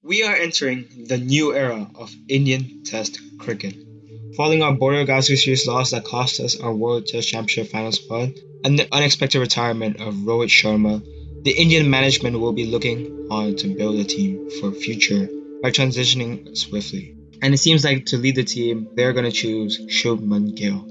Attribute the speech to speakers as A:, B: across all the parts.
A: We are entering the new era of Indian Test cricket. Following our Border Gavaskar Series loss that cost us our World Test Championship final spot and the unexpected retirement of Rohit Sharma, the Indian management will be looking on to build a team for future by transitioning swiftly. And it seems like to lead the team, they're going to choose Shubman Gill.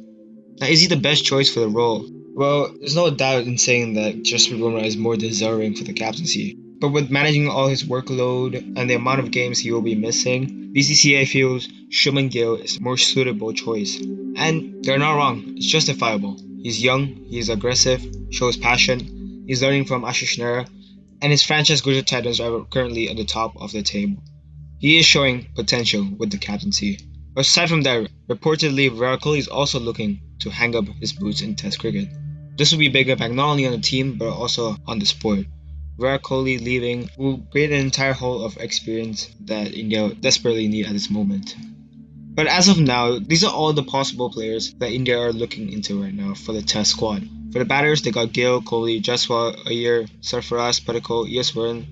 A: Now, is he the best choice for the role? Well, there's no doubt in saying that Jasprit Bumrah is more deserving for the captaincy. But with managing all his workload and the amount of games he will be missing, BCCI feels Shubman Gill is a more suitable choice. And they're not wrong, it's justifiable. He's young, he's aggressive, shows passion, he's learning from Ashwin, and his franchise Gujarat Titans are currently at the top of the table. He is showing potential with the captaincy. Aside from that, reportedly Virat Kohli is also looking to hang up his boots in Test cricket. This will be big impact not only on the team but also on the sport. Virat Kohli leaving will create an entire hole of experience that India desperately need at this moment. But as of now, these are all the possible players that India are looking into right now for the Test squad. For the batters, they got Gill, Kohli, Jaiswal, Iyer, Sarfaraz, Patekal, Yaswaran,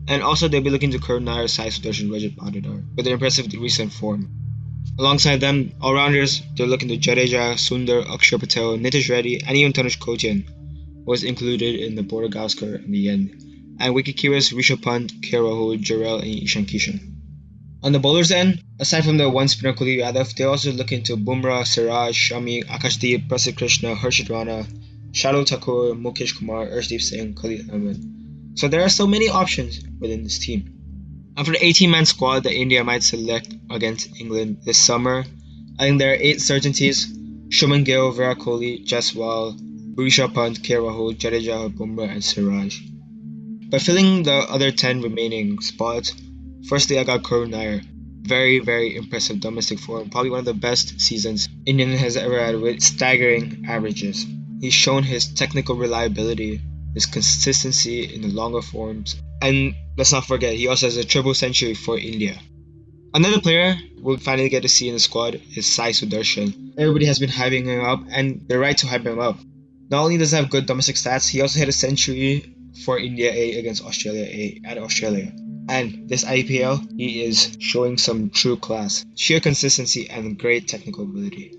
A: and also they'll be looking to Karun Nair, Sai Sudarshan, Rajat Patidar with their impressive recent form. Alongside them, all-rounders, they're looking to Jadeja, Sundar, Akshar Patel, Nitish Reddy, and even Tanush Kotian was included in the Border Gavaskar in the end. And wicketkeepers Rishabh Pant, K. Rahul, Jarrell, and Ishan Kishan. On the bowlers' end, aside from the one spinner Kuldeep Yadav, they're also looking to Bumrah, Siraj, Shami, Akashdeep, Prasidh Krishna, Harshit Rana, Shardul Thakur, Mukesh Kumar, Arshdeep Singh, Khalid Ahmed. So there are so many options within this team. And for the 18-man squad that India might select against England this summer, I think there are 8 certainties: Shubman Gill, Virat Kohli, Jaiswal, Rishabh Pant, K. Rahul, Jadeja, Bumrah, and Siraj. By filling the other 10 remaining spots, firstly I got Karun Nair. Very, very impressive domestic form, probably one of the best seasons Indian has ever had with staggering averages. He's shown his technical reliability, his consistency in the longer forms, and let's not forget, he also has a triple century for India. Another player we'll finally get to see in the squad is Sai Sudarshan. Everybody has been hyping him up, and they're right to hype him up. Not only does he have good domestic stats, he also hit a century for India A against Australia A at Australia. And this IPL, he is showing some true class, sheer consistency, and great technical ability.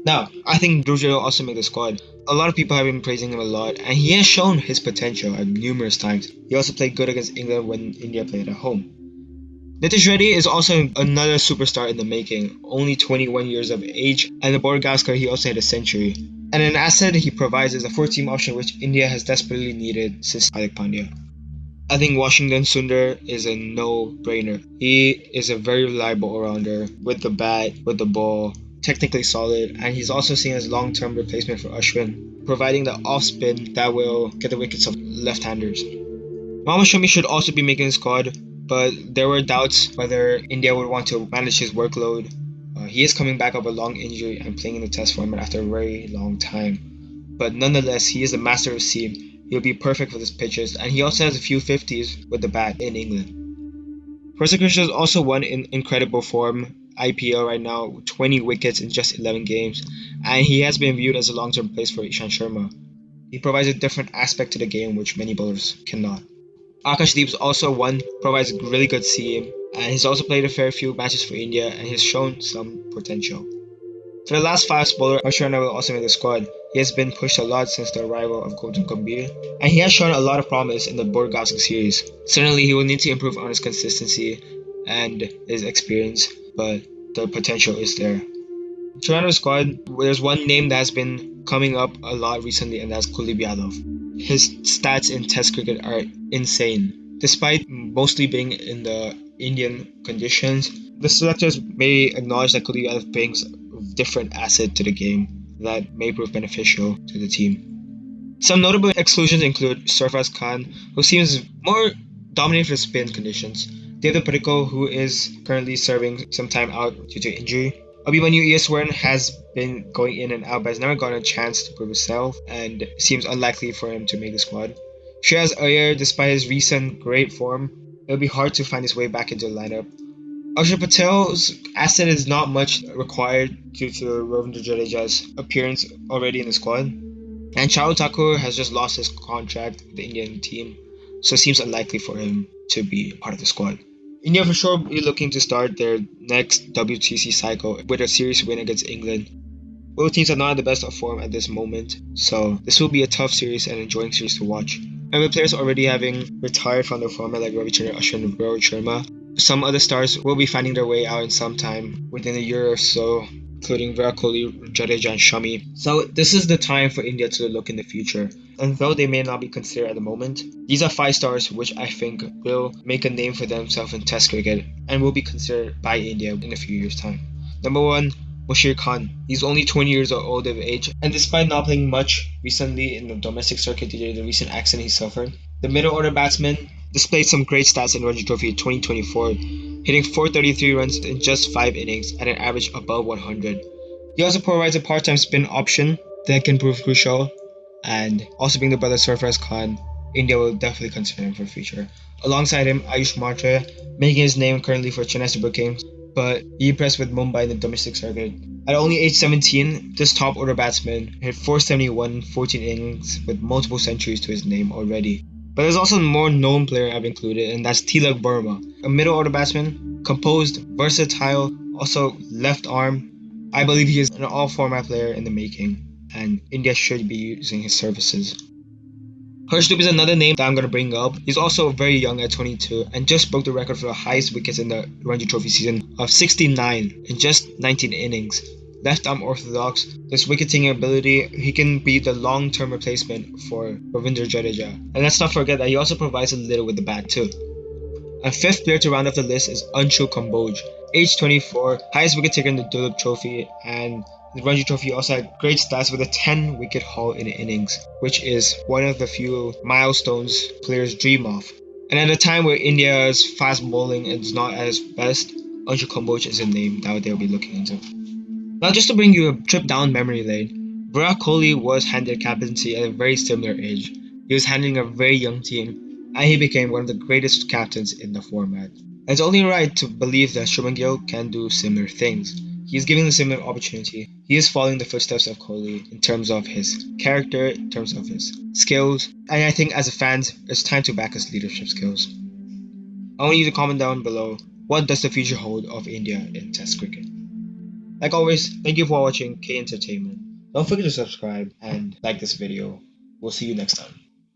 A: Now, I think Dhruv will also make the squad. A lot of people have been praising him a lot, and he has shown his potential at numerous times. He also played good against England when India played at home. Nitish Reddy is also another superstar in the making, only 21 years of age, and the Border Gavaskar he also had a century. And an asset he provides is a 4-team option which India has desperately needed since Hardik Pandya. I think Washington Sundar is a no-brainer. He is a very reliable all-rounder with the bat, with the ball, technically solid, and he's also seen as long-term replacement for Ashwin, providing the off-spin that will get the wickets of left-handers. Mohammad Shami should also be making the squad, but there were doubts whether India would want to manage his workload. He is coming back of a long injury and playing in the test format after a very long time. But nonetheless, he is a master of seam. He'll be perfect for his pitches, and he also has a few 50s with the bat in England. Prasidh Krishna is also one in incredible form. IPL right now, 20 wickets in just 11 games, and he has been viewed as a long-term place for Ishan Sharma. He provides a different aspect to the game which many bowlers cannot. Akashdeep is also one, provides really good seam, and he's also played a fair few matches for India and has shown some potential. For the last fast bowler, Ashwin will also make the squad. He has been pushed a lot since the arrival of Gautam Gambhir, and he has shown a lot of promise in the Border Gavaskar series. Certainly, he will need to improve on his consistency and his experience, but the potential is there. Toronto squad, there's one name that has been coming up a lot recently, and that's Kuldeep Yadav. His stats in Test cricket are insane. Despite mostly being in the Indian conditions, the selectors may acknowledge that Kuldeep Yadav brings a different asset to the game that may prove beneficial to the team. Some notable exclusions include Sarfaraz Khan, who seems more dominated for spin conditions, David Patekal, who is currently serving some time out due to injury. Abhimanyu Yaswaran has been going in and out but has never gotten a chance to prove himself and seems unlikely for him to make the squad. Shreyas Iyer, despite his recent great form, it'll be hard to find his way back into the lineup. Akshar Patel's asset is not much required due to Ravindra Jadeja's appearance already in the squad. And Shardul Thakur has just lost his contract with the Indian team, so it seems unlikely for him to be part of the squad. India for sure will be looking to start their next WTC cycle with a series win against England. Both teams are not at the best of form at this moment, so this will be a tough series and enjoying series to watch. And with players already having retired from the format like Ravichandran, Ashwin, and Rohit Sharma, some other stars will be finding their way out in some time within a year or so, including Virat Kohli, Jadeja, and Shami. So this is the time for India to look in the future. And though they may not be considered at the moment, these are five stars which I think will make a name for themselves in Test cricket and will be considered by India in a few years' time. Number one, Mushir Khan. He's only 20 years old of age, and despite not playing much recently in the domestic circuit due to the recent accident he suffered, the middle order batsman displayed some great stats in Ranji Trophy 2024, hitting 433 runs in just 5 innings at an average above 100. He also provides a part-time spin option that can prove crucial, and also being the brother Surfraz Khan, India will definitely consider him for the future. Alongside him, Ayush Matra, making his name currently for Chennai Super Kings, but he impressed with Mumbai in the domestic circuit. At only age 17, this top order batsman hit 471 in 14 innings with multiple centuries to his name already. But there's also a more known player I've included, and that's Tilak Burma, a middle order batsman, composed, versatile, also left arm. I believe he is an all format player in the making, and India should be using his services. Harshdeep is another name that I'm going to bring up. He's also very young at 22 and just broke the record for the highest wickets in the Ranji Trophy season of 69 in just 19 innings. Left arm orthodox, this wicket-taking ability, he can be the long-term replacement for Ravindra Jadeja. And let's not forget that he also provides a little with the bat too. A fifth player to round off the list is Anshu Kamboj, age 24, highest wicket taker in the Dulip Trophy, and the Ranji Trophy also had great stats with a 10 wicket haul in innings, which is one of the few milestones players dream of. And at a time where India's fast bowling is not at its best, Anshu Kamboj is a name that they'll be looking into. Now, just to bring you a trip down memory lane, Virat Kohli was handed captaincy at a very similar age. He was handling a very young team, and he became one of the greatest captains in the format. And it's only right to believe that Shubman Gill can do similar things. He is given a similar opportunity. He is following the footsteps of Kohli in terms of his character, in terms of his skills, and I think as a fan, it's time to back his leadership skills. I want you to comment down below, what does the future hold of India in Test cricket? Like always, thank you for watching K Entertainment. Don't forget to subscribe and like this video. We'll see you next time.